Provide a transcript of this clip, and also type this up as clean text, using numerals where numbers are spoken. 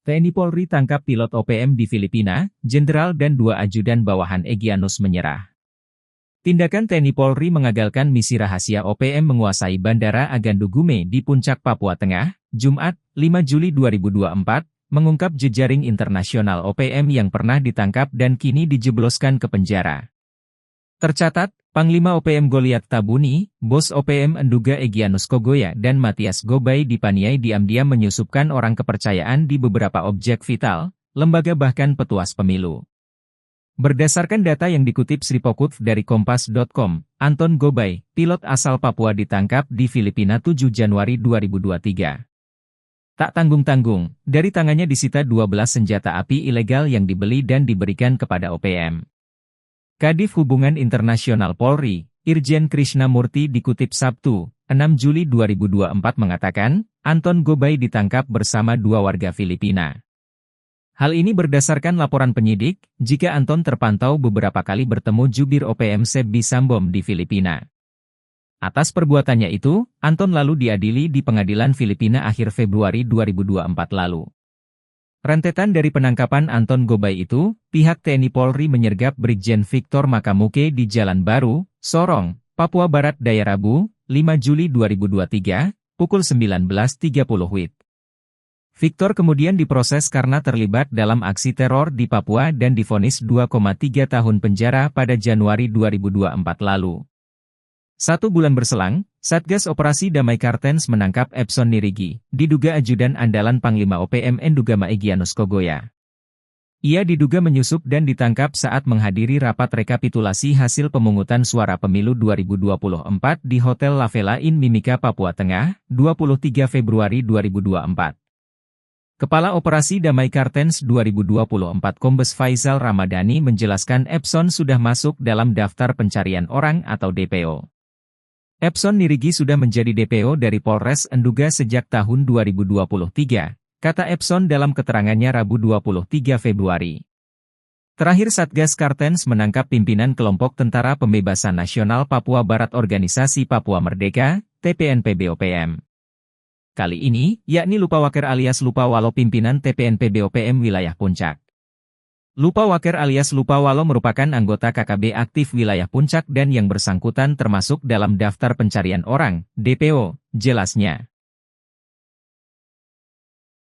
TNI Polri tangkap pilot OPM di Filipina, Jenderal dan 2 ajudan bawahan Egyanus menyerah. Tindakan TNI Polri mengagalkan misi rahasia OPM menguasai Bandara Agandu Gume di Puncak, Papua Tengah, Jumat, 5 Juli 2024, mengungkap jejaring internasional OPM yang pernah ditangkap dan kini dijebloskan ke penjara. Tercatat, Panglima OPM Goliat Tabuni, Bos OPM Enduga Egyanus Kogoya dan Matias Gobay dipaniai diam-diam menyusupkan orang kepercayaan di beberapa objek vital, lembaga bahkan petuas pemilu. Berdasarkan data yang dikutip Sripokutv dari Kompas.com, Anton Gobay, pilot asal Papua ditangkap di Filipina 7 Januari 2023. Tak tanggung-tanggung, dari tangannya disita 12 senjata api ilegal yang dibeli dan diberikan kepada OPM. Kadif Hubungan Internasional Polri, Irjen Krishnamurti dikutip Sabtu, 6 Juli 2024 mengatakan, Anton Gobay ditangkap bersama 2 warga Filipina. Hal ini berdasarkan laporan penyidik, jika Anton terpantau beberapa kali bertemu jubir OPM Sebbi Sambom di Filipina. Atas perbuatannya itu, Anton lalu diadili di pengadilan Filipina akhir Februari 2024 lalu. Rentetan dari penangkapan Anton Gobay itu, pihak TNI Polri menyergap Brigjen Victor Makamuke di Jalan Baru, Sorong, Papua Barat Daya Rabu, 5 Juli 2023, pukul 19.30 WIB. Victor kemudian diproses karena terlibat dalam aksi teror di Papua dan divonis 2,3 tahun penjara pada Januari 2024 lalu. 1 bulan berselang, Satgas Operasi Damai Kartens menangkap Epson Nirigi, diduga ajudan andalan Panglima OPM Endugama Egyanus Kogoya. Ia diduga menyusup dan ditangkap saat menghadiri rapat rekapitulasi hasil pemungutan suara pemilu 2024 di Hotel La Vela Inn Mimika, Papua Tengah, 23 Februari 2024. Kepala Operasi Damai Kartens 2024 Kombes Faisal Ramadhani menjelaskan Epson sudah masuk dalam daftar pencarian orang atau DPO. Epson Nirigi sudah menjadi DPO dari Polres Enduga sejak tahun 2023, kata Epson dalam keterangannya Rabu 23 Februari. Terakhir Satgas Kartens menangkap pimpinan kelompok Tentara Pembebasan Nasional Papua Barat Organisasi Papua Merdeka, TPNPB OPM. Kali ini, yakni Lupawaker alias Lupawalo pimpinan TPNPB OPM wilayah Puncak. Lupawaker alias Lupawalo merupakan anggota KKB aktif wilayah Puncak dan yang bersangkutan termasuk dalam daftar pencarian orang, DPO, jelasnya.